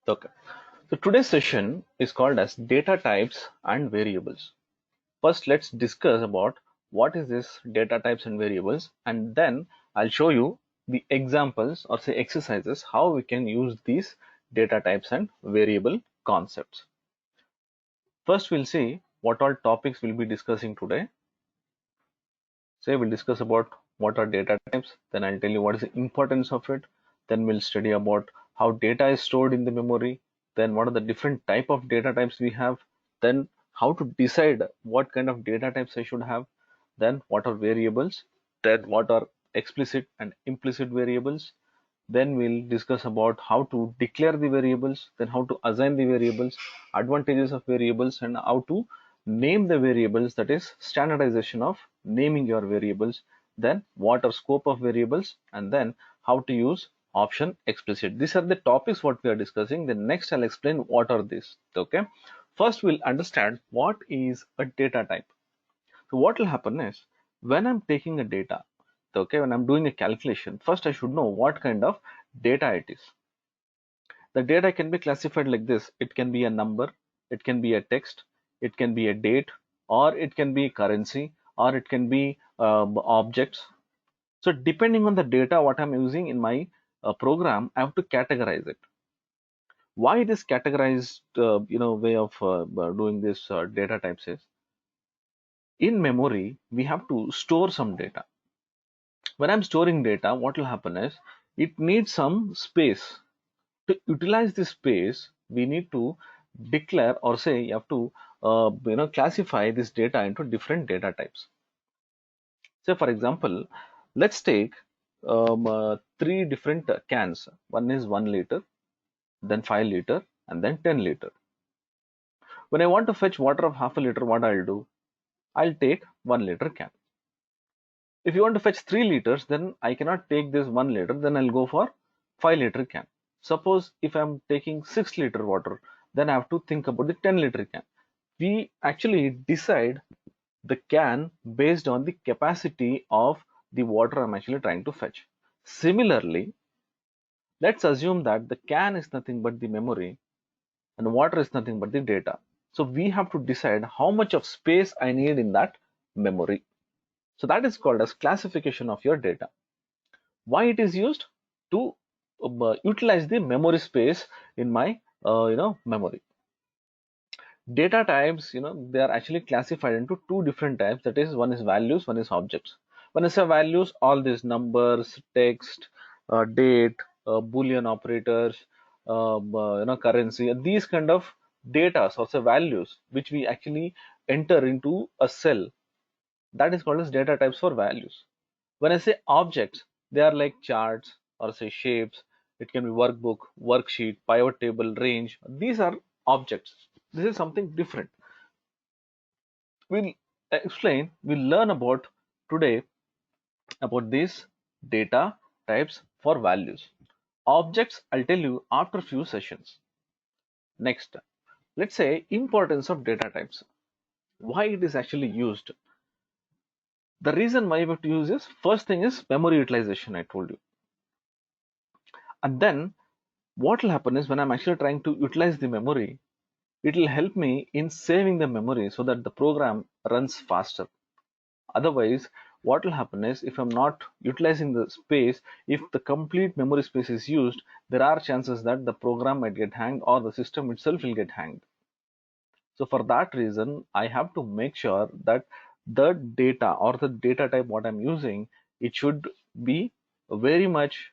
Okay. So today's session is called as data types and variables. First, let's discuss about what is this data types and variables, and then I'll show you the examples or say exercises how we can use these data types and variable concepts. First, we'll see what all topics we'll be discussing today. Say we'll discuss about what are data types, then I'll tell you what is the importance of it, then we'll study about how data is stored in the memory, then what are the different type of data types we have, then how to decide what kind of data types I should have, then what are variables, then what are explicit and implicit variables, then we'll discuss about how to declare the variables, then how to assign the variables, advantages of variables, and how to name the variables, that is standardization of naming your variables, then what are scope of variables, and then how to use option explicit. These are the topics what we are discussing. Then next I'll explain what are these. Okay. First we'll understand what is a data type. So what will happen is when I'm taking a data, okay, when I'm doing a calculation, first I should know what kind of data it is. The data can be classified like this. It can be a number, it can be a text, it can be a date, or it can be currency, or it can be objects. So depending on the data what I'm using in my program, I have to categorize it. Why this categorized way of doing this data types is in memory we have to store some data. When I'm storing data, what will happen is it needs some space. To utilize this space, we need to declare or say you have to classify this data into different data types. So for example, let's take three different cans. One is 1 liter, then 5 liter, and then 10 liter. When I want to fetch water of half a liter, what I'll do? I'll take 1 liter can. If you want to fetch 3 liters, then I cannot take this 1 liter, then I'll go for 5 liter can. Suppose if I'm taking 6 liter water, then I have to think about the 10 liter can. We actually decide the can based on the capacity of the water I'm actually trying to fetch. Similarly, let's assume that the can is nothing but the memory and water is nothing but the data. So we have to decide how much of space I need in that memory. So that is called as classification of your data. Why it is used? To utilize the memory space in my memory. Data types, they are actually classified into two different types. That is, one is values, one is objects. When I say values, all these numbers, text, date, boolean operators, currency, these kind of data or say values which we actually enter into a cell, that is called as data types for values. When I say objects, they are like charts or say shapes. It can be workbook, worksheet, pivot table, range. These are objects. This is something different. We'll learn about today about these data types for values. Objects, I'll tell you after few sessions. Next, let's say importance of data types. Why it is actually used. The reason why we have to use this, first thing is memory utilization, I told you. And then what will happen is when I'm actually trying to utilize the memory, it will help me in saving the memory so that the program runs faster. Otherwise, what will happen is if I'm not utilizing the space, if the complete memory space is used, there are chances that the program might get hanged or the system itself will get hanged. So for that reason, I have to make sure that the data or the data type what I'm using, it should be very much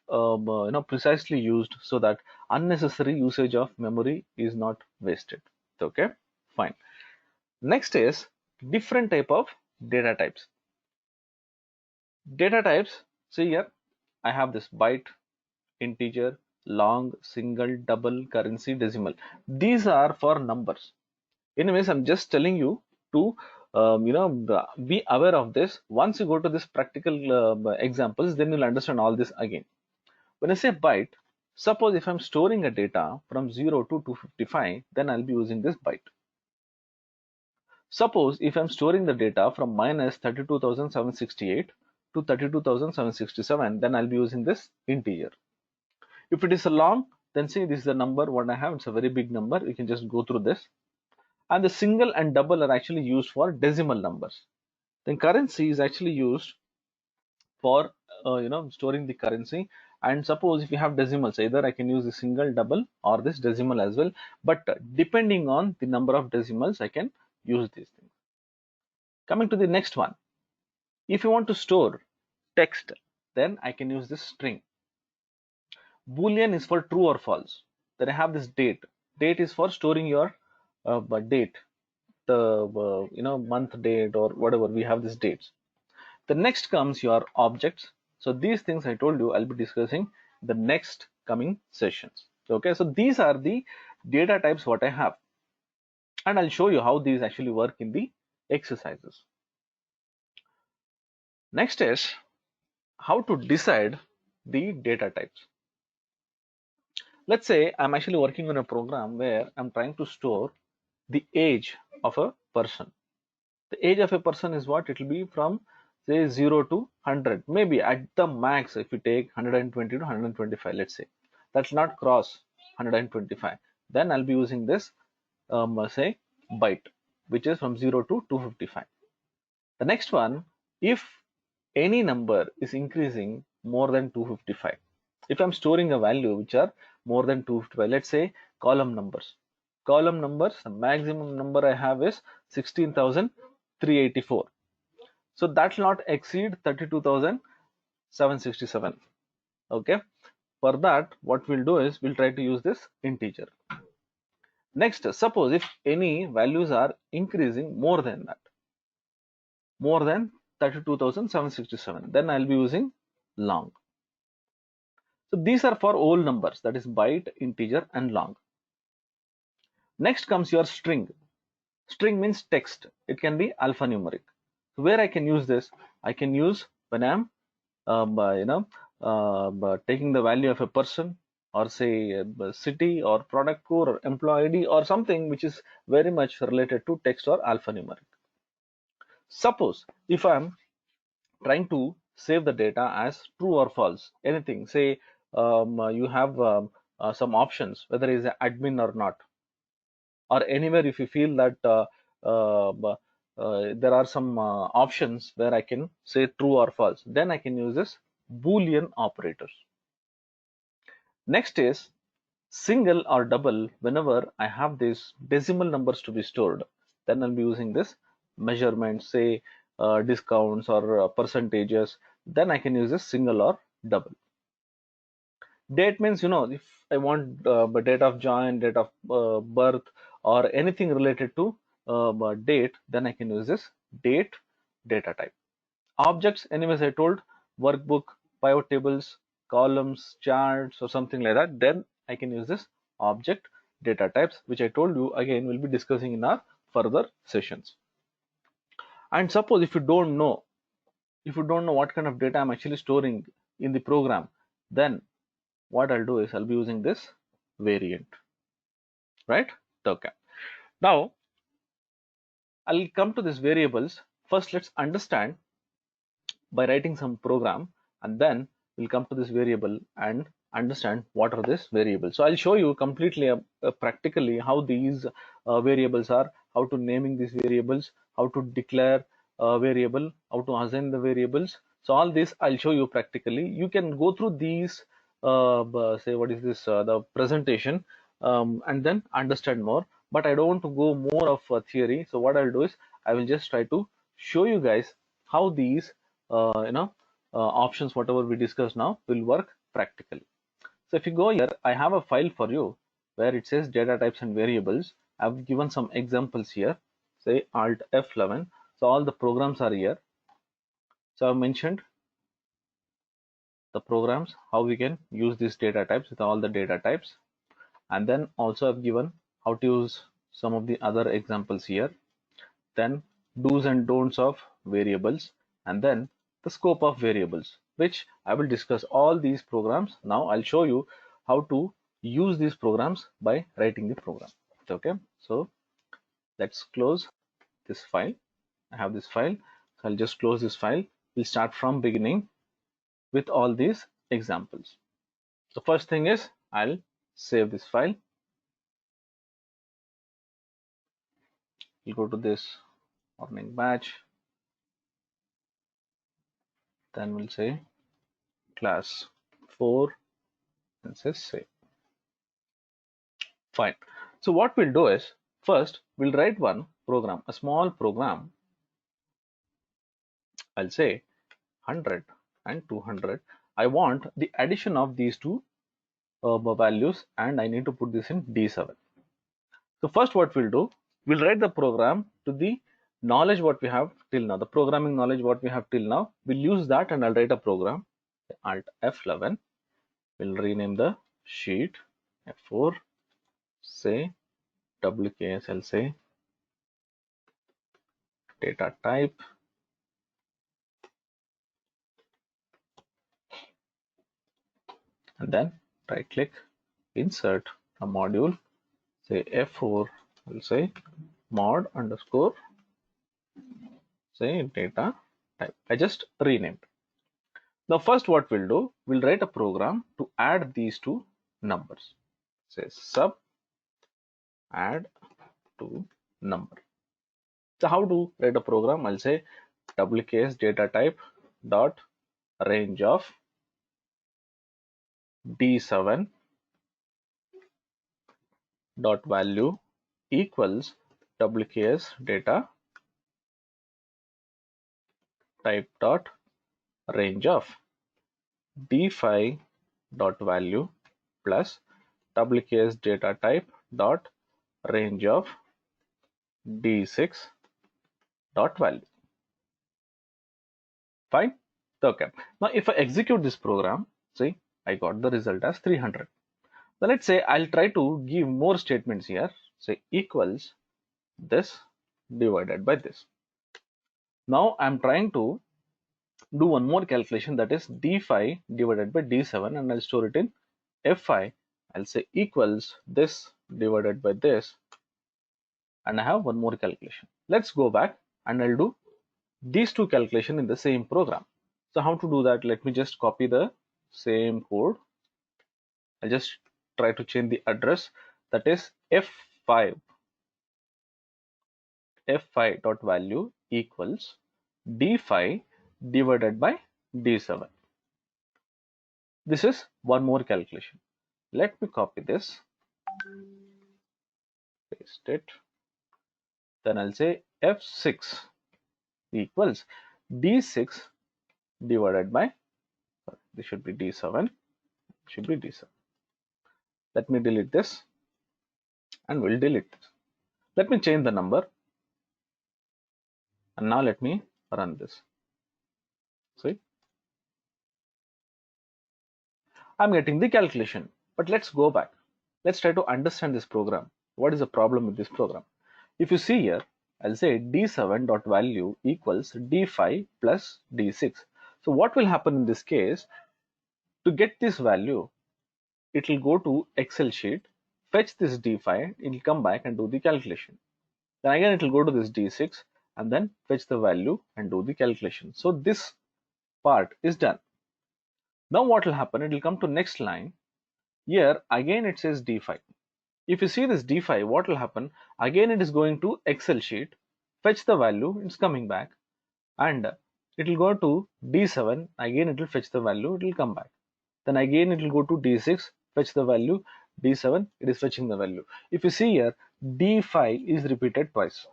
precisely used so that unnecessary usage of memory is not wasted. Okay, fine. Next is different type of data types. Data types, see here, I have this byte, integer, long, single, double, currency, decimal. These are for numbers. Anyways, I'm just telling you to be aware of this. Once you go to this practical examples, then you'll understand all this again. When I say byte, suppose if I'm storing a data from 0 to 255, then I'll be using this byte. Suppose if I'm storing the data from minus 32,768 to 32,767, then I'll be using this integer. If it is a long, Then see, this is the number what I have. It's a very big number. You can just go through this. And the single and double are actually used for decimal numbers. Then currency is actually used for storing the currency. And suppose if you have decimals, either I can use the single, double, or this decimal as well. But depending on the number of decimals, I can use these things. Coming to the next one, if you want to store text, then I can use this string. Boolean is for true or false. Then I have this date. Date is for storing your date, the month, date, or whatever. We have these dates. The next comes your objects. So these things I told you I'll be discussing the next coming sessions. Okay, so these are the data types what I have, and I'll show you how these actually work in the exercises. Next is how to decide the data types. Let's say I'm actually working on a program where I'm trying to store the age of a person. The age of a person is what? It will be from say 0 to 100. Maybe at the max, if you take 120 to 125, let's say, that's not cross 125. Then I'll be using this say byte, which is from 0 to 255. The next one, if any number is increasing more than 255, if I'm storing a value which are more than 255, let's say column numbers. Column numbers, the maximum number I have is 16,384. So that will not exceed 32,767. Okay. For that, what we'll do is we'll try to use this integer. Next, suppose if any values are increasing more than that, more than 32,767, then I'll be using long. So these are for whole numbers, that is byte, integer, and long. Next comes your string. String means text. It can be alphanumeric. So where I can use this, I can use when I'm taking the value of a person, or say a city, or product code, or employee ID, or something which is very much related to text or alphanumeric. Suppose if I'm trying to save the data as true or false, anything, say you have some options whether it is admin or not, or anywhere if you feel that there are some options where I can say true or false, then I can use this Boolean operators. Next is single or double. Whenever I have these decimal numbers to be stored, then I'll be using this measurement, say discounts or percentages, then I can use this single or double. Date means, if I want date of join, date of birth, or anything related to date, then I can use this date data type. Objects, anyways, I told workbook, pivot tables, columns, charts, or something like that, then I can use this object data types, which I told you again we'll be discussing in our further sessions. And suppose if you don't know what kind of data I'm actually storing in the program, then what I'll do is I'll be using this variant, right? Okay. Now I'll come to these variables. First, let's understand by writing some program, and then we'll come to this variable and understand what are these variables. So I'll show you completely practically how these variables are, how to naming these variables, how to declare a variable, how to assign the variables. So all this I'll show you practically. You can go through these say what is this the presentation, and then understand more, but I don't want to go more of theory. So what I'll do is I will just try to show you guys how these options whatever we discussed now will work practically. So if you go here, I have a file for you where it says data types and variables. I've given some examples here, say Alt F11. So all the programs are here. So I've mentioned the programs, how we can use these data types with all the data types, and then also I've given how to use some of the other examples here, then do's and don'ts of variables, and then the scope of variables, which I will discuss all these programs. Now I'll show you how to use these programs by writing the program. Okay, so let's close this file. I have this file, so I'll just close this file. We'll start from beginning with all these examples. The first thing is I'll save this file. We'll go to this morning batch, then we'll say class 4 and say save. Fine. So what we'll do is, first we'll write one program, a small program. I'll say 100 and 200. I want the addition of these two values, and I need to put this in D7. So first what we'll do, we'll write the program to the knowledge what we have till now, the programming knowledge what we have till now. We'll use that and I'll write a program. Alt F11. We'll rename the sheet F4. Say WKS, I'll say data type. And then right click, insert a module, say F4, we'll say mod underscore, say data type. I just renamed. Now first what we'll do, we'll write a program to add these two numbers. Say sub add to number. So how to write a program? I'll say WKS data type dot range of D7 dot value equals WKS data type dot range of D5 dot value plus WKS data type dot range of D6 dot value. Fine. Okay. Now if I execute this program, see, I got the result as 300. Now let's say I'll try to give more statements here. Say equals this divided by this. Now I'm trying to do one more calculation, that is D5 divided by D7, and I'll store it in F5. I'll say equals this divided by this, and I have one more calculation. Let's go back and I'll do these two calculations in the same program. So how to do that? Let me just copy the same code. I'll just try to change the address, that is F5 dot value equals D5 divided by D7. This is one more calculation. Let me copy this, paste it, then I'll say F6 equals D6 divided by, this should be D7, should be D7. Let me delete this and we'll delete this. Let me change the number, and now let me run this. See, I'm getting the calculation, but let's go back. Let's try to understand this program. What is the problem with this program? If you see here, I'll say D7 dot value equals D5 plus D6. So what will happen in this case? To get this value, it will go to Excel sheet, fetch this D5, it will come back and do the calculation. Then again it will go to this D6 and then fetch the value and do the calculation. So this part is done. Now what will happen? It will come to next line. Here again it says D5. If you see this D5, what will happen? Again it is going to Excel sheet, fetch the value, it's coming back, and it will go to D7. Again it will fetch the value, it will come back. Then again it will go to D6, fetch the value, D7, it is fetching the value. If you see here, D5 is repeated twice,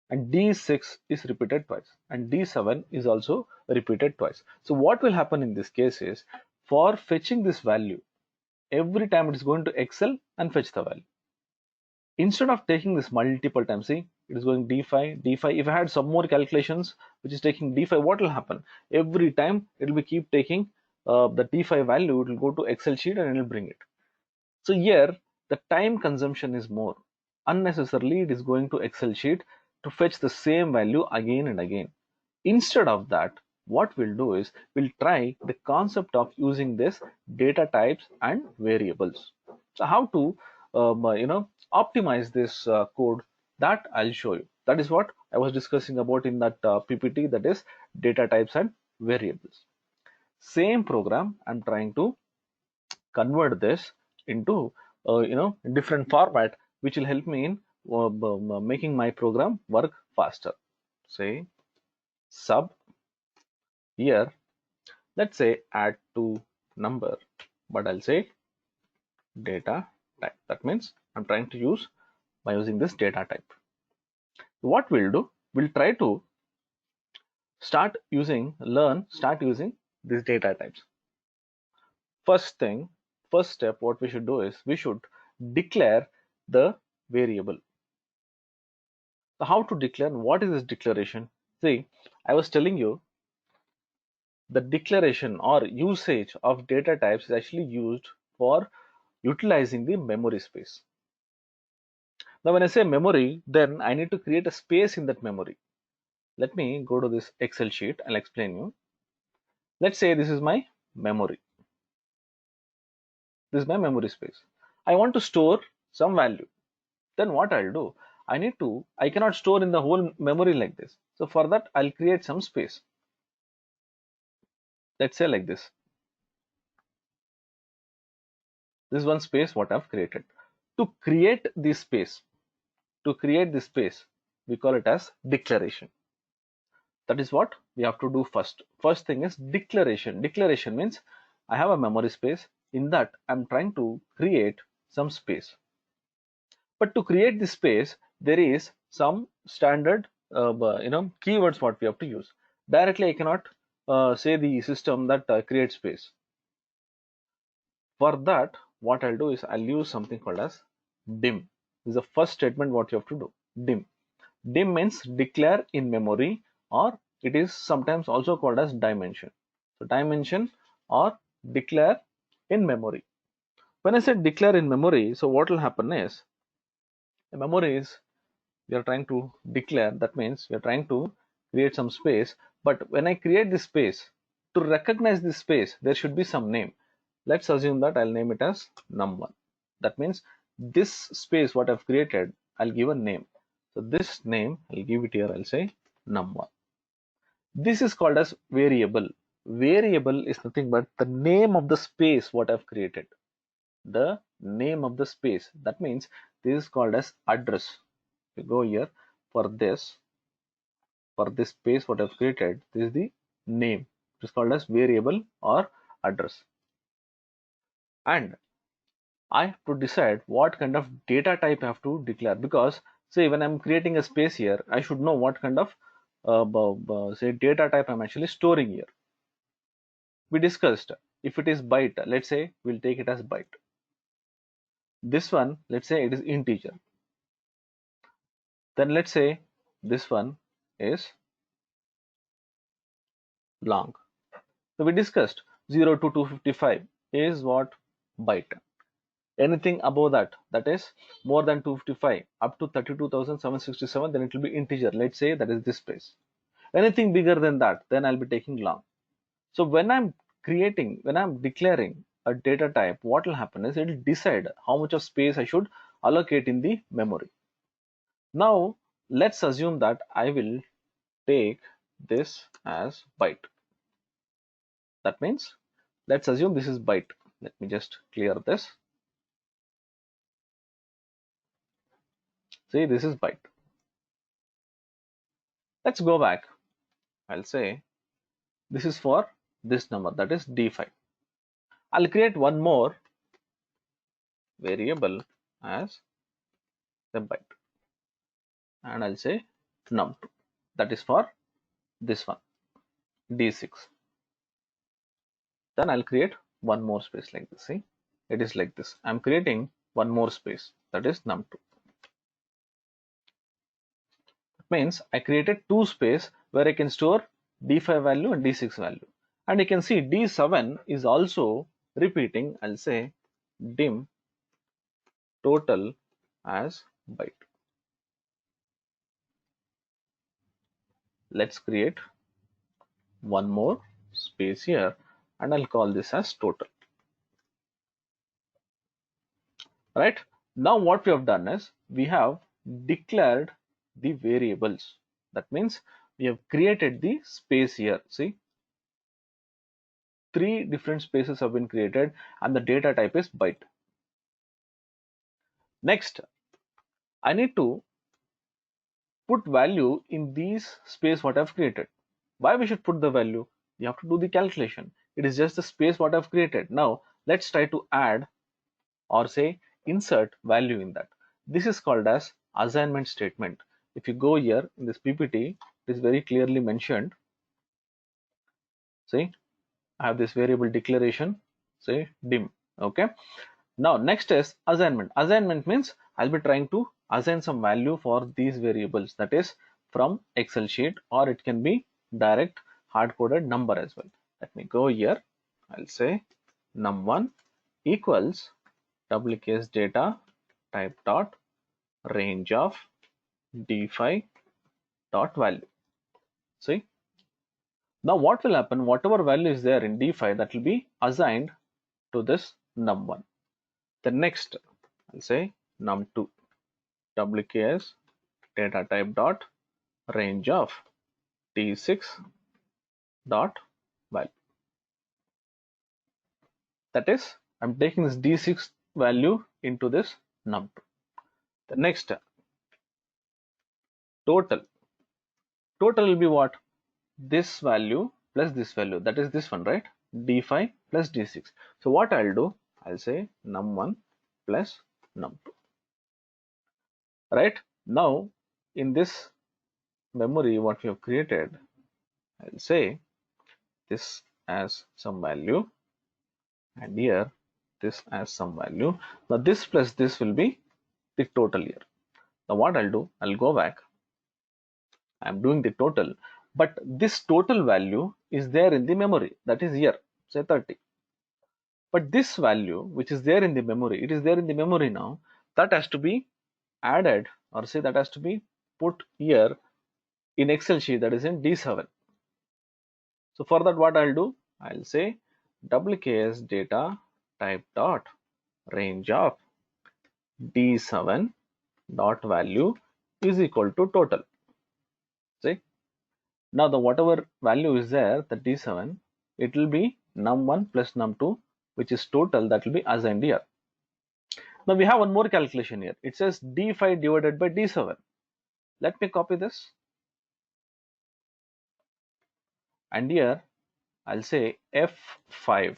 and D6 is repeated twice, and D7 is also repeated twice. So what will happen in this case is, for fetching this value, every time it is going to Excel and fetch the value. Instead of taking this multiple times, see, it is going D5, D5. If I had some more calculations which is taking D5, what will happen? Every time it will be keep taking the D5 value, it will go to Excel sheet and it will bring it. So here the time consumption is more. Unnecessarily it is going to Excel sheet to fetch the same value again and again. Instead of that, what we'll do is we'll try the concept of using this data types and variables. So how to optimize this code, that I'll show you. That is what I was discussing about in that PPT, that is data types and variables. Same program, I'm trying to convert this into different format, which will help me in making my program work faster. Say sub here, let's say add to number, but I'll say data type. That means I'm trying to use by using this data type. What we'll do, we'll try to start using these data types. First thing, first step, what we should do is we should declare the variable. So how to declare? What is this declaration? See, I was telling you the declaration or usage of data types is actually used for utilizing the memory space. Now, when I say memory, then I need to create a space in that memory. Let me go to this Excel sheet. I'll explain you. Let's say this is my memory. This is my memory space. I want to store some value. Then what I'll do? I cannot store in the whole memory like this. So for that, I'll create some space. Let's say like this. This is one space what I've created. To create this space, we call it as declaration. That is what we have to do first. First thing is declaration. Declaration means I have a memory space. In that, I'm trying to create some space. But to create this space, there is some standard keywords what we have to use. Directly I cannot say the system that creates space. For that, what I'll do is I'll use something called as dim. This is the first statement what you have to do. Dim. Dim means declare in memory, or it is sometimes also called as dimension. So dimension or declare in memory. When I said declare in memory, so what will happen is the memory is we are trying to declare. That means we are trying to create some space. But when I create this space, to recognize this space, there should be some name. Let's assume that I'll name it as num1. That means this space what I've created, I'll give a name. So this name, I'll give it here, I'll say num1. This is called as variable. Variable is nothing but the name of the space what I've created. The name of the space. That means this is called as address. You go here for this space what I've created, this is the name. It is called as variable or address. And I have to decide what kind of data type I have to declare, because say when I'm creating a space here, I should know what kind of say data type I'm actually storing here. We discussed if it is byte, let's say we'll take it as byte. This one, let's say it is integer. Then let's say this one is long. So we discussed 0 to 255 is what byte. Anything above that, that is more than 255 up to 32,767, then it will be integer. Let's say that is this space. Anything bigger than that, then I'll be taking long. So when I'm declaring a data type, what will happen is it will decide how much of space I should allocate in the memory. Now let's assume that I will take this as byte. That means let's assume this is byte. Let me just clear this. See, this is byte. Let's go back. I'll say this is for this number, that is D5. I'll create one more variable as the byte, and I'll say num2. That is for this one, D6. Then I'll create one more space like this. See, it is like this. I'm creating one more space, that is num2. Means I created two space where I can store D5 value and D6 value. And you can see D7 is also repeating. I'll say dim total as byte. Let's create one more space here and I'll call this as total. Right, now what we have done is we have declared the variables. That means we have created the space here. See, three different spaces have been created and the data type is byte. Next, I need to put value in these space what I've created. Why we should put the value? You have to do the calculation. It is just the space what I've created. Now let's try to add or say insert value in that. This is called as assignment statement. If you go here in this PPT, it is very clearly mentioned. See, I have this variable declaration, say dim. Okay. Now next is assignment. Assignment means I'll be trying to assign some value for these variables, that is from Excel sheet, or it can be direct hard coded number as well. Let me go here. I'll say num1 equals wks data type dot range of d5 dot value. See, now what will happen? Whatever value is there in d5, that will be assigned to this num1. The next, I'll say num2 wks data type dot range of d6 dot value. That is, I'm taking this d6 value into this num2. The next, total. Total will be what? This value plus this value, that is this one, right? d5 plus d6. So what I'll do, I'll say num1 plus num2. Right now, in this memory what we have created, I'll say this as some value, and here this as some value. Now this plus this will be the total here. Now what I'll do, I'll go back. I'm doing the total, but this total value is there in the memory, that is here, say 30. But this value which is there in the memory, it is there in the memory now, that has to be added, or say that has to be put here in Excel sheet, that is in D7. So for that what I'll do, I'll say wks data type dot range of d7 dot value is equal to total. See, now the whatever value is there, the d7, it will be num1 plus num2, which is total, that will be assigned here. Now we have one more calculation here. It says d5 divided by d7. Let me copy this, and here I'll say f5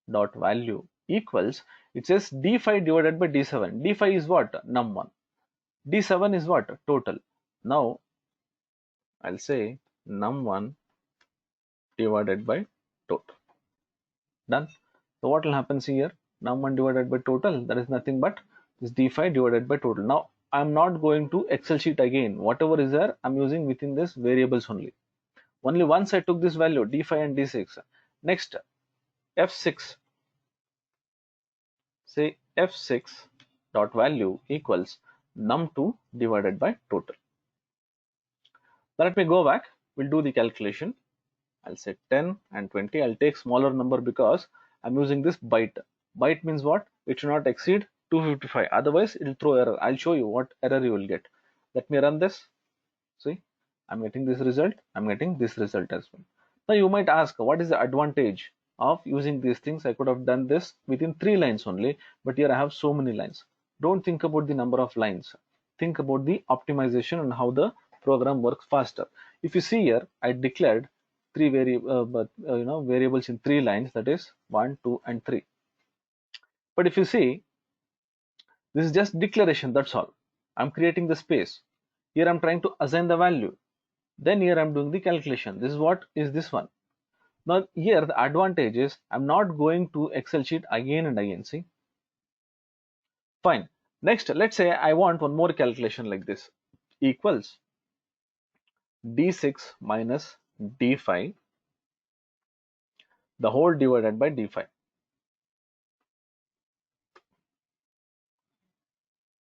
dot value equals, it says d5 divided by d7. d5 is what? Num1. d7 is what? Total. Now I'll say num1 divided by total. Done. So what will happen here? Num1 divided by total, that is nothing but this d5 divided by total. Now I'm not going to Excel sheet again. Whatever is there, I'm using within this variables only. Only once I took this value d5 and d6. Next, f6. Say f6 dot value equals num2 divided by total. Now let me go back. We'll do the calculation. I'll say 10 and 20. I'll take smaller number because I'm using this byte. Byte means what? It should not exceed 255. Otherwise, it will throw error. I'll show you what error you will get. Let me run this. See, I'm getting this result. I'm getting this result as well. Now you might ask, what is the advantage of using these things? I could have done this within 3 lines only, but here I have so many lines. Don't think about the number of lines. Think about the optimization and how the program works faster. If you see here, I declared three variables in 3 lines, that is 1, 2, and 3. But if you see, this is just declaration, that's all. I'm creating the space. Here I'm trying to assign the value. Then here I'm doing the calculation. This is what is this one. Now here the advantage is I'm not going to Excel sheet again and again. See, fine. Next, let's say I want one more calculation like this, equals d6 minus d5, the whole divided by d5.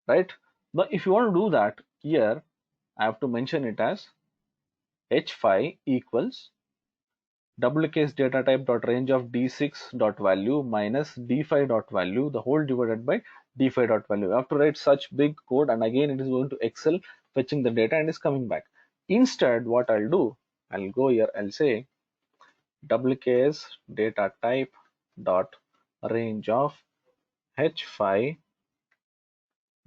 Right now, if you want to do that, here I have to mention it as h5 equals wks data type dot range of d6 dot value minus d5 dot value, the whole divided by d5 dot value. I have to write such big code, and again it is going to Excel fetching the data and is coming back. Instead, what I'll do, I'll go here, I'll say wks data type dot range of h5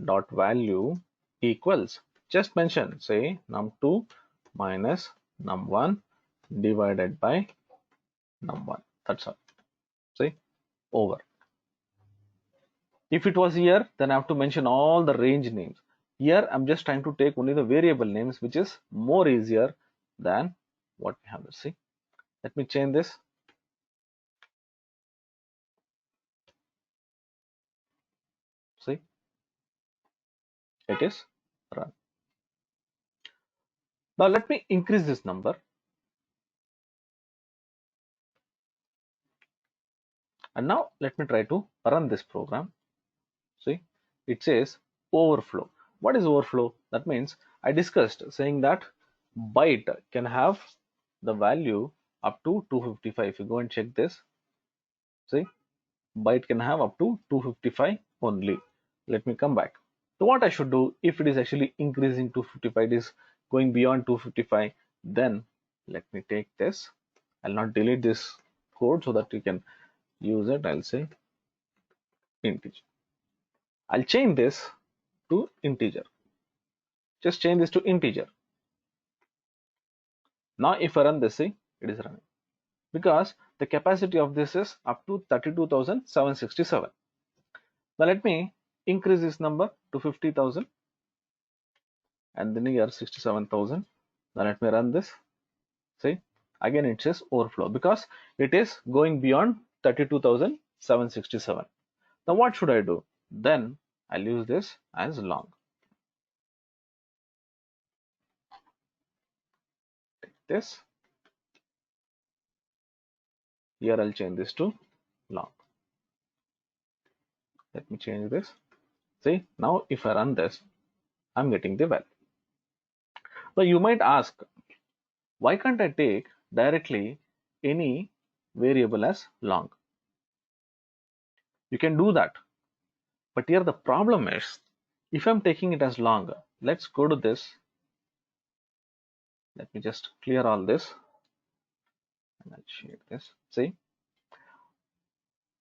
dot value equals, just mention, say num2 minus num1 divided by num1. That's all. See, over. If it was here, then I have to mention all the range names. Here I'm just trying to take only the variable names, which is more easier than what we have. Let's see. Let me change this. See, it is run. Now let me increase this number. And now let me try to run this program. See, it says overflow. What is overflow? That means I discussed saying that byte can have the value up to 255. If you go and check this, see, byte can have up to 255 only. Let me come back. So what I should do if it is actually increasing 255, it is going beyond 255, then let me take this. I'll not delete this code so that you can use it. I'll say integer. I'll change this to integer. Just change this to integer. Now if I run this, see, it is running because the capacity of this is up to 32,767. Now let me increase this number to 50,000 and then here 67,000. Now let me run this. See, again it says overflow because it is going beyond 32,767. Now what should I do? Then I'll use this as long. Take this. Here I'll change this to long. Let me change this. See, now if I run this, I'm getting the value. Now you might ask, why can't I take directly any variable as long? You can do that. But here the problem is, if I'm taking it as long, let's go to this. Let me just clear all this. And I'll share this. See,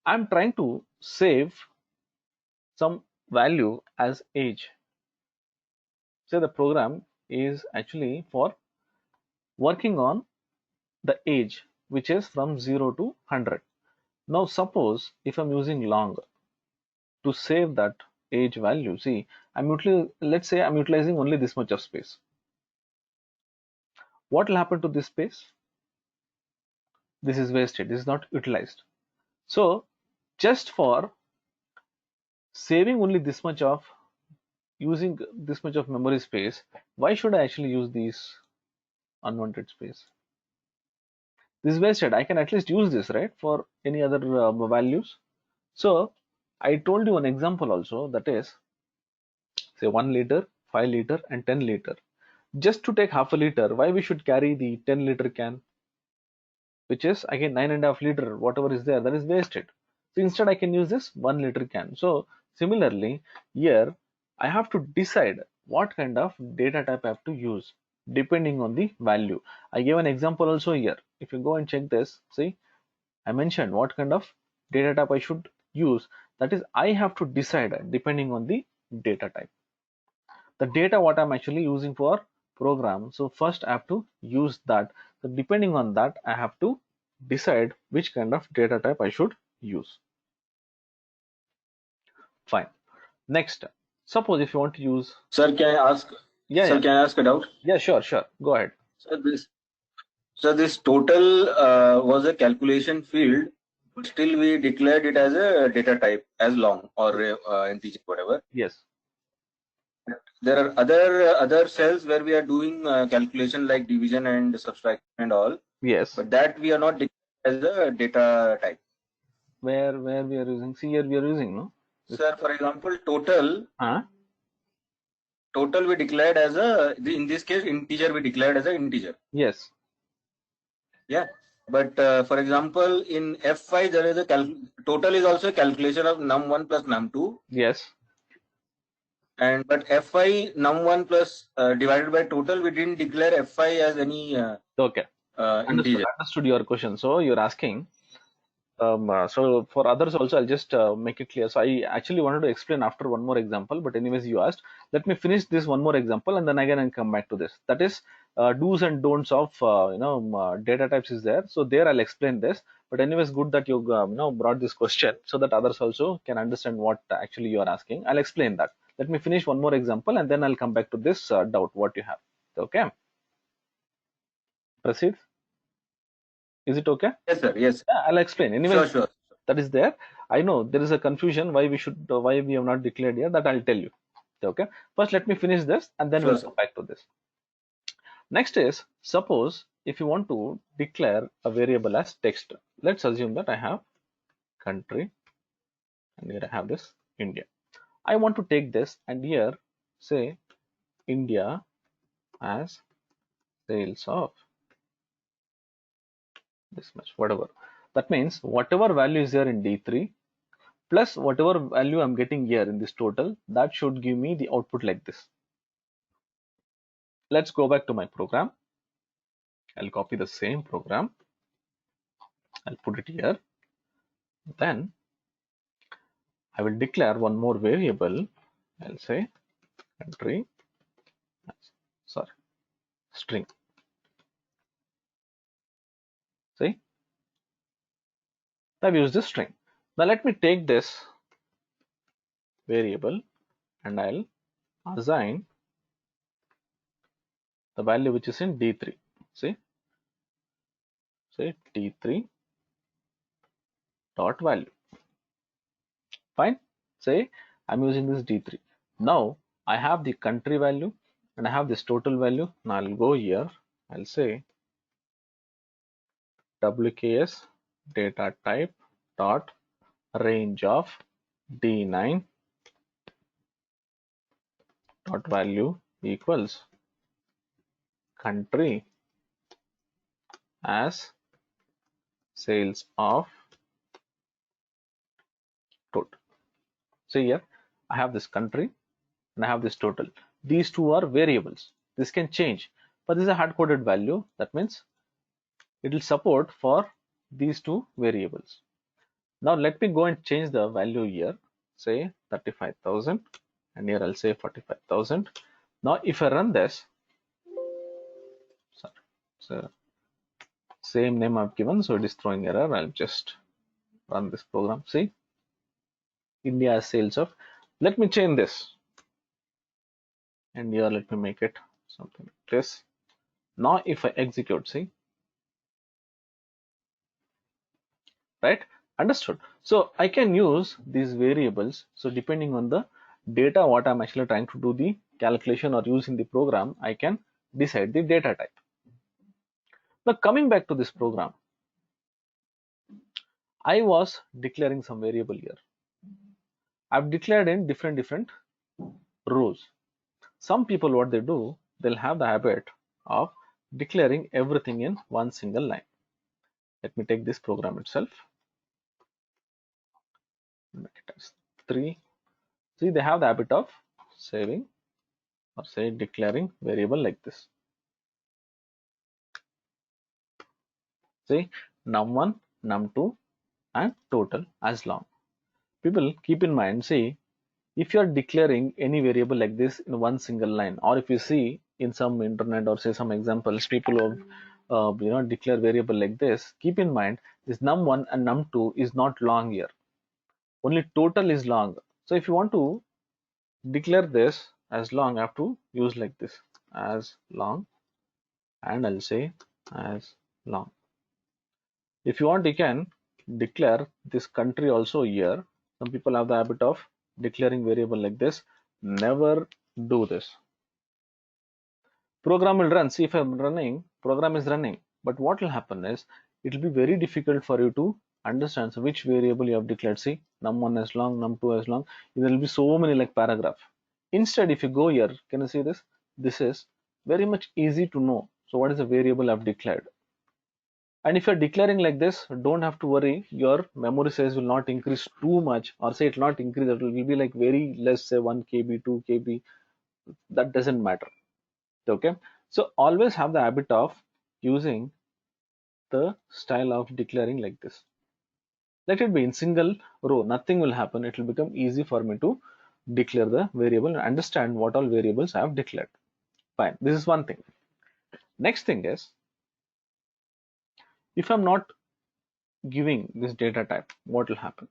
I'm trying to save some value as age. Say the program is actually for working on the age, which is from 0 to 100. Now suppose if I'm using long to save that age value, see, let's say I'm utilizing only this much of space. What will happen to this space? This is wasted. This is not utilized. So just for saving only this much of using this much of memory space, why should I actually use these unwanted space? This is wasted. I can at least use this, right, for any other values. So I told you an example also, that is, say 1 liter, 5 liter and 10 liter. Just to take half a liter, why we should carry the 10 liter can, which is again 9.5 liter, whatever is there, that is wasted. So instead I can use this 1 liter can. So similarly here I have to decide what kind of data type I have to use depending on the value. I gave an example also here. If you go and check this, see, I mentioned what kind of data type I should use. That is, I have to decide depending on the data type. The data what I'm actually using for program. So first I have to use that. So depending on that, I have to decide which kind of data type I should use. Fine. Next, suppose if you want to use. Sir, can I ask? Yeah, sir, yeah. Can I ask a doubt? Yeah, sure. Go ahead. So this total was a calculation field, but still we declared it as a data type, as long or integer, whatever. Yes. There are other cells where we are doing calculation like division and subtraction and all. Yes. But that we are not declared as a data type. Where we are using? See, here we are using, no? Sir, for example, total we declared as in this case integer we declared as an integer. Yes. Yeah, but for example in F5 there is a total is also a calculation of num1 plus num2. Yes. And but F5 num1 plus divided by total, we didn't declare F5 as any okay. integer. Understood your question. So you're asking So for others also, I'll just make it clear. So I actually wanted to explain after one more example, but anyways, you asked. Let me finish this one more example, and then again I'll come back to this. That is do's and don'ts of data types is there. So there I'll explain this. But anyways, good that you brought this question so that others also can understand what actually you are asking. I'll explain that. Let me finish one more example, and then I'll come back to this doubt what you have. Okay, proceed. Is it okay? Yes, sir. Yes. Yeah, I'll explain. Sure, Anyways, sure. that is there. I know there is a confusion why we should why we have not declared here. That I'll tell you. Okay. First, let me finish this, and then Sure, we'll sir. come back to this. Next is suppose if you want to declare a variable as text. Let's assume that I have country, and here I have this India. I want to take this and here say India as sales of this much, whatever. That means whatever value is there in D3 plus whatever value I'm getting here in this total, that should give me the output like this. Let's go back to my program. I'll copy the same program. I'll put it here. Then I will declare one more variable. I'll say country, sorry, string. See, I've used this string. Now let me take this variable and I'll assign the value which is in D3. See, say D3 dot value. Fine. Say I'm using this D3. Now I have the country value and I have this total value. Now I'll go here. I'll say WKS data type dot range of D9 dot value equals country as sales of total. See here, I have this country and I have this total. These two are variables. This can change, but this is a hard-coded value. That means it will support for these two variables. Now let me go and change the value here. Say 35,000, and here I'll say 45,000. Now if I run this, sorry, so same name I've given, so it is throwing error. I'll just run this program. See, India sales of. Let me change this, and here let me make it something like this. Now if I execute, see, right? Understood. So I can use these variables. So depending on the data, what I'm actually trying to do the calculation or using the program, I can decide the data type. Now coming back to this program, I was declaring some variable here. I've declared in different rows. Some people, what they do, they'll have the habit of declaring everything in one single line. Let me take this program itself, make it as 3. See, they have the habit of saving or say declaring variable like this. See, num1, num2 and total as long. People keep in mind, see, if you are declaring any variable like this in one single line, or if you see in some internet or say some examples, people have declare variable like this, keep in mind this num1 and num2 is not long here. Only total is long. So if you want to declare this as long, I have to use like this as long, and I'll say as long. If you want, you can declare this country also here. Some people have the habit of declaring variable like this. Never do this. Program will run. See, if I'm running, program is running. But what will happen is it will be very difficult for you to understand which variable you have declared. See, num1 as long, num2 as long. There will be so many like paragraph. Instead, if you go here, can you see this? This is very much easy to know. So what is the variable I've declared? And if you're declaring like this, don't have to worry, your memory size will not increase too much, or say it will not increase, it will be like very less, say 1 KB, 2 KB, that doesn't matter. Okay, so always have the habit of using the style of declaring like this. Let it be in single row, nothing will happen. It will become easy for me to declare the variable and understand what all variables I have declared. Fine, this is one thing. Next thing is, if I'm not giving this data type, what will happen?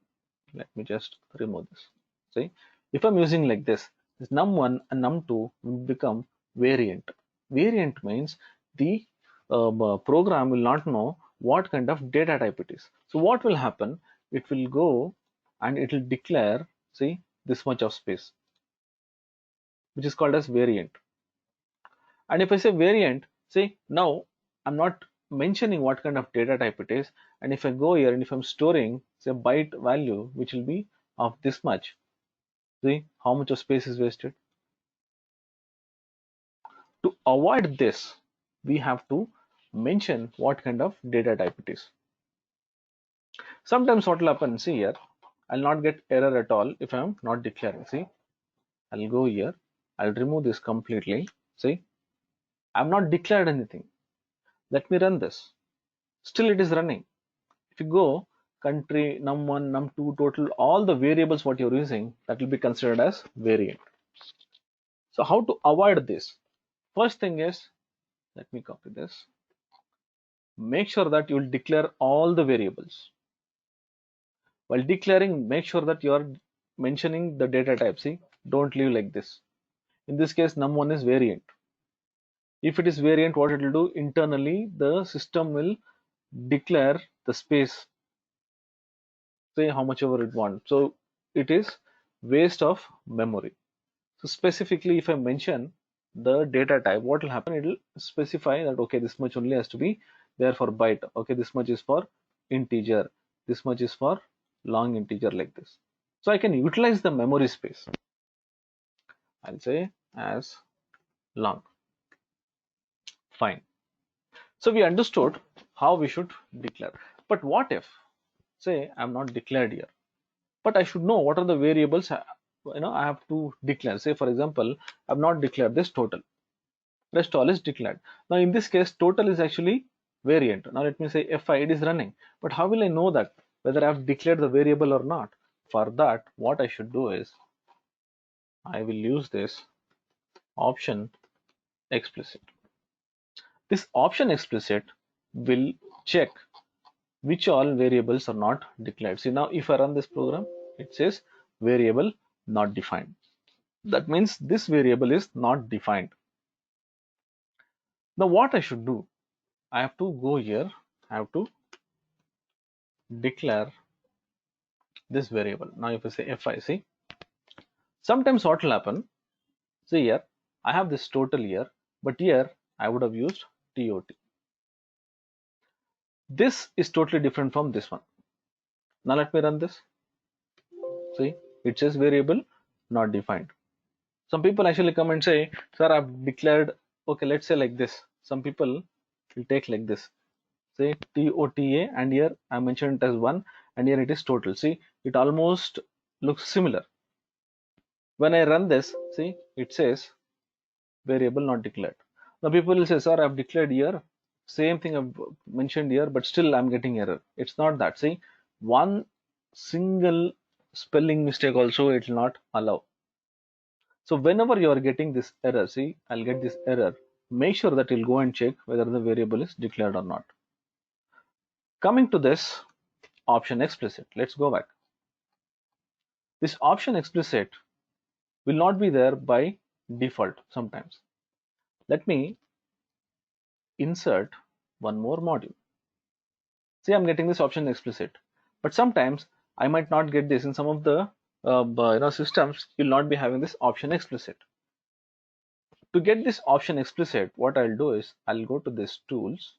Let me just remove this. See, if I'm using like this num1 and num2 will become variant. Variant means the program will not know what kind of data type it is. So what will happen? It will go and it will declare, see, this much of space, which is called as variant. And if I say variant, see, now I'm not mentioning what kind of data type it is. And if I go here and if I'm storing say byte value, which will be of this much, see how much of space is wasted. To avoid this, we have to mention what kind of data type it is. Sometimes what will happen, see here, I'll not get error at all if I'm not declaring. See, I'll go here, I'll remove this completely. See, I'm not declared anything. Let me run this. Still it is running. If you go country, num1, num2, total, all the variables what you're using, that will be considered as variant. So how to avoid this? First thing is, let me copy this. Make sure that you will declare all the variables. While declaring, make sure that you are mentioning the data type. See, don't leave like this. In this case, num1 is variant. If it is variant, what it will do internally, the system will declare the space, say how much ever it wants. So it is waste of memory. So specifically, if I mention the data type, what will happen? It will specify that okay, this much only has to be there for byte. Okay, this much is for integer. This much is for long integer, like this. So I can utilize the memory space. I'll say as long. Fine. So we understood how we should declare. But what if, say, I'm not declared here, but I should know what are the variables I have to declare. Say, for example, I've not declared this total. Rest all is declared. Now in this case, total is actually variant. Now let me say fi, it is running. But how will I know that whether I've declared the variable or not? For that, what I should do is I will use this option explicit. This option explicit will check which all variables are not declared. See, now if I run this program, it says variable not defined. That means this variable is not defined. Now what I should do? I have to go here, I have to declare this variable. Now if I say fi, see, sometimes what will happen, see here, I have this total here, but here I would have used tot. This is totally different from this one. Now let me run this. See, it says variable not defined. Some people actually come and say, sir, I've declared, okay, let's say like this. Some people will take like this, say TOTA, and here I mentioned it as 1, and here it is total. See, it almost looks similar. When I run this, see, it says variable not declared. Now people will say, sir, I've declared here, same thing I've mentioned here, but still I'm getting error. It's not that. See, one single spelling mistake also it will not allow. So whenever you are getting this error, see, I'll get this error, make sure that you'll go and check whether the variable is declared or not. Coming to this option explicit, let's go back. This option explicit will not be there by default sometimes. Let me insert one more module. See, I'm getting this option explicit, but sometimes I might not get this. In some of the systems, you'll not be having this option explicit. To get this option explicit, what I'll do is I'll go to this tools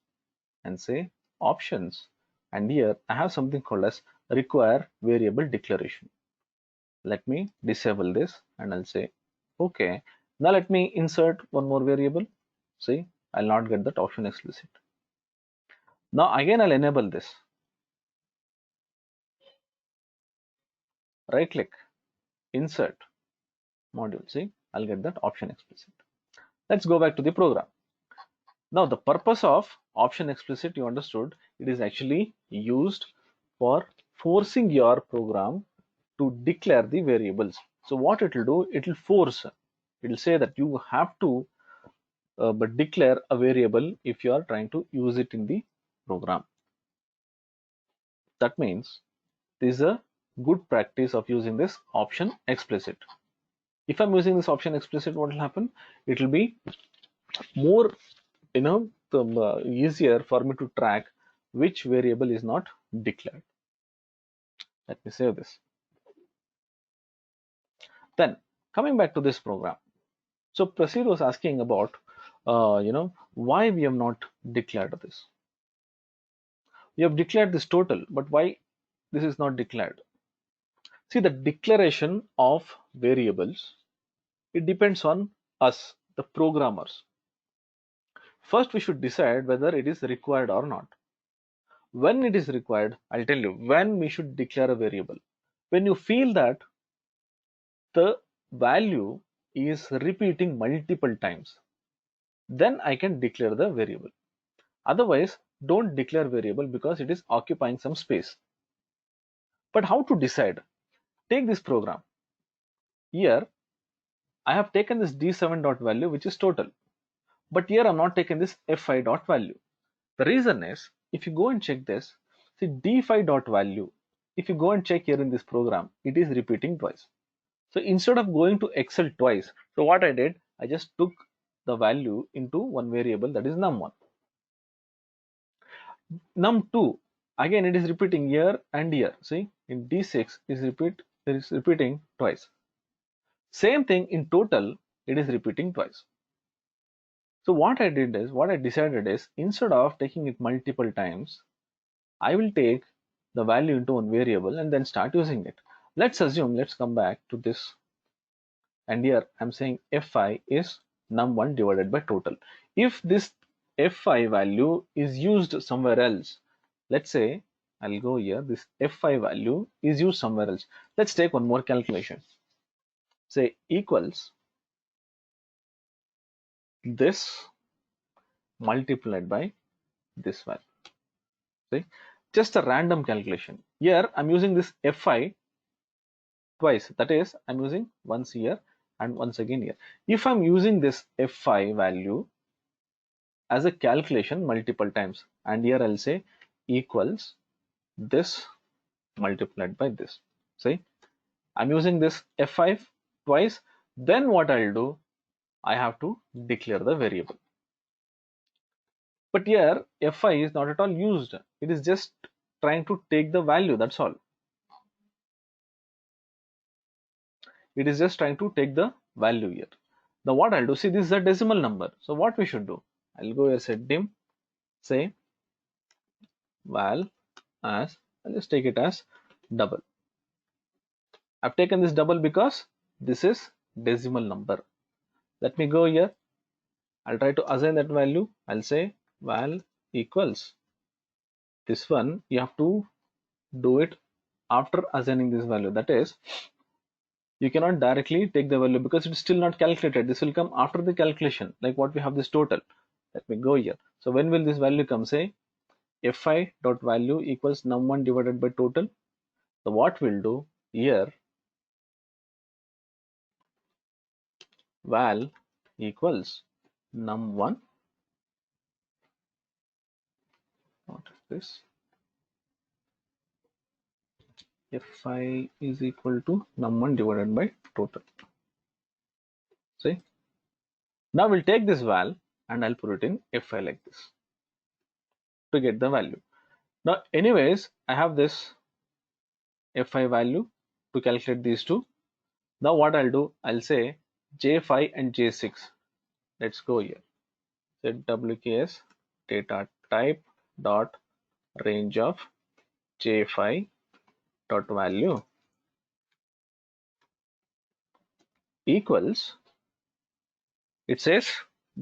and say options, and here I have something called as require variable declaration. Let me disable this and I'll say okay. Now let me insert one more variable. See, I'll not get that option explicit. Now again I'll enable this. Right click, insert module. See, I'll get that option explicit. Let's go back to the program. Now the purpose of option explicit, you understood, it is actually used for forcing your program to declare the variables. So what it will do, it will force, it will say that you have to but declare a variable if you are trying to use it in the program. That means this is a good practice of using this option explicit. If I'm using this option explicit, what will happen? It will be more, easier for me to track which variable is not declared. Let me save this. Then coming back to this program. So Prasid was asking about, why we have not declared this. We have declared this total, but why this is not declared? See, the declaration of variables, it depends on us, the programmers. First, we should decide whether it is required or not. When it is required, I'll tell you when we should declare a variable. When you feel that the value is repeating multiple times, then I can declare the variable. Otherwise, don't declare variable because it is occupying some space. But how to decide? Take this program. Here, I have taken this d7 dot value, which is total. But here I'm not taking this f5 dot value. The reason is, if you go and check this, see d5 dot value, if you go and check here in this program, it is repeating twice. So instead of going to Excel twice, so what I did, I just took the value into one variable, that is num1. Num2, again it is repeating here and here. See, in d6 it is repeating twice. Same thing in total, it is repeating twice. So what I decided is, instead of taking it multiple times, I will take the value into one variable and then start using it. Let's come back to this, and here I'm saying fi is num1 divided by total. If this fi value is used somewhere else, let's say I'll go here, this fi value is used somewhere else. Let's take one more calculation. Say equals this multiplied by this value. See, just a random calculation. Here I'm using this fi twice, that is I'm using once here and once again here. If I'm using this fi value as a calculation multiple times, and here I'll say equals this multiplied by this. See, I'm using this f5 twice, then what I'll do, I have to declare the variable. But here fi is not at all used, it is just trying to take the value, that's all. It is just trying to take the value here. Now what I'll do, see, this is a decimal number, so what we should do, I'll go here, set dim, say val as, I'll just take it as double. I've taken this double because this is decimal number. Let me go here, I'll try to assign that value. I'll say val equals this one. You have to do it after assigning this value, that is you cannot directly take the value because it's still not calculated. This will come after the calculation, like what we have this total. Let me go here. So when will this value come? Say fi dot value equals num1 divided by total. So what we'll do here, val equals num1, what is this, fi is equal to num1 divided by total. See, now we'll take this val and I'll put it in fi like this to get the value. Now anyways, I have this fi value to calculate these two. Now what I'll do, I'll say j5 and j6. Let's go here. Set wks data type dot range of j5 dot value equals, it says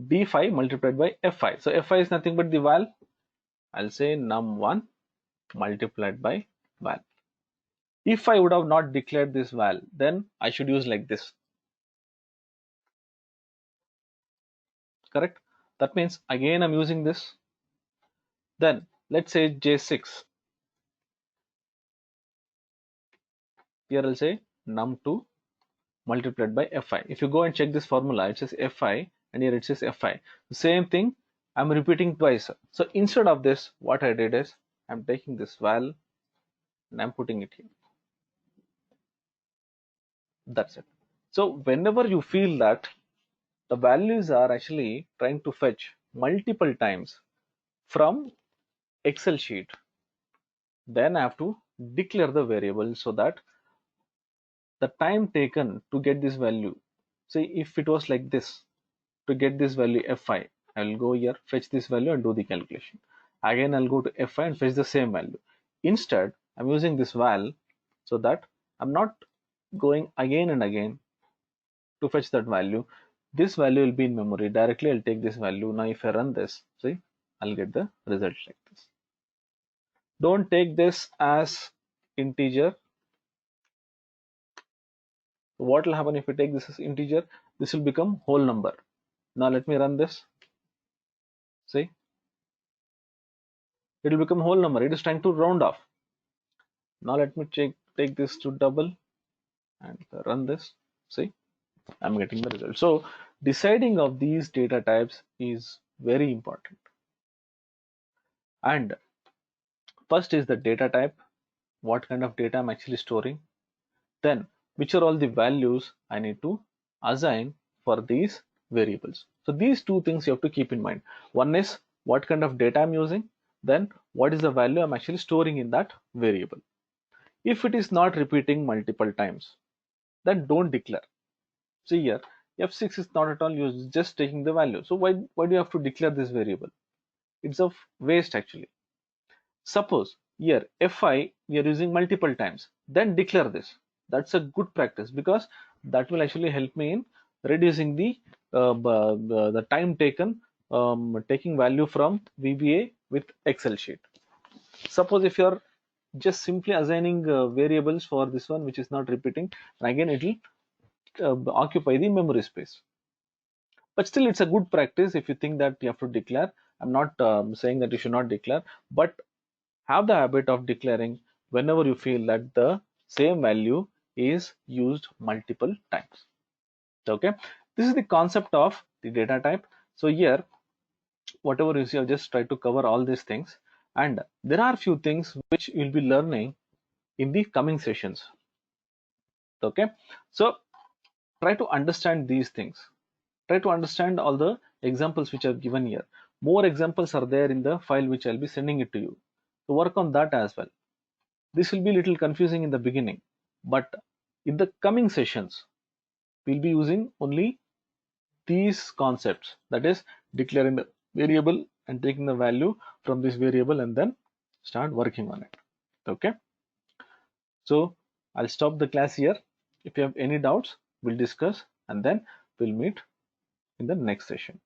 d5 multiplied by fi. So fi is nothing but the val. I'll say num1 multiplied by val. If I would have not declared this val, then I should use like this. Correct? That means again I'm using this. Then let's say j6. Here I'll say num2 multiplied by fi. If you go and check this formula, it says fi and here it says fi. The same thing I'm repeating twice. So instead of this, what I did is I'm taking this val and I'm putting it here. That's it. So whenever you feel that the values are actually trying to fetch multiple times from Excel sheet, then I have to declare the variable so that the time taken to get this value, say if it was like this, to get this value fi, I will go here, fetch this value and do the calculation. Again, I'll go to fi and fetch the same value. Instead, I'm using this val so that I'm not going again and again to fetch that value. This value will be in memory. Directly, I'll take this value. Now, if I run this, see, I'll get the result like this. Don't take this as integer. What will happen if we take this as integer? This will become whole number. Now, let me run this. See, it will become whole number. It is trying to round off. Now, let me take this to double and run this. See, I'm getting the result. So, deciding of these data types is very important. And first is the data type, what kind of data I'm actually storing. Then, which are all the values I need to assign for these variables. So these two things you have to keep in mind. One is what kind of data I'm using, then what is the value I'm actually storing in that variable. If it is not repeating multiple times, then don't declare. See here, F6 is not at all used, just taking the value. So why do you have to declare this variable? It's of waste actually. Suppose here fi we are using multiple times, then declare this. That's a good practice because that will actually help me in reducing the time taken taking value from VBA with Excel sheet. Suppose if you are just simply assigning variables for this one which is not repeating, and again it will occupy the memory space. But still, it's a good practice if you think that you have to declare. I'm not saying that you should not declare, but have the habit of declaring whenever you feel that the same value is used multiple times. Okay, this is the concept of the data type. So here, whatever you see, I've just tried to cover all these things, and there are few things which you'll be learning in the coming sessions. Okay, so try to understand these things. Try to understand all the examples which are given here. More examples are there in the file which I'll be sending it to you. So work on that as well. This will be a little confusing in the beginning, but in the coming sessions, we'll be using only these concepts, that is declaring the variable and taking the value from this variable and then start working on it. Okay, so I'll stop the class here. If you have any doubts, we'll discuss and then we'll meet in the next session.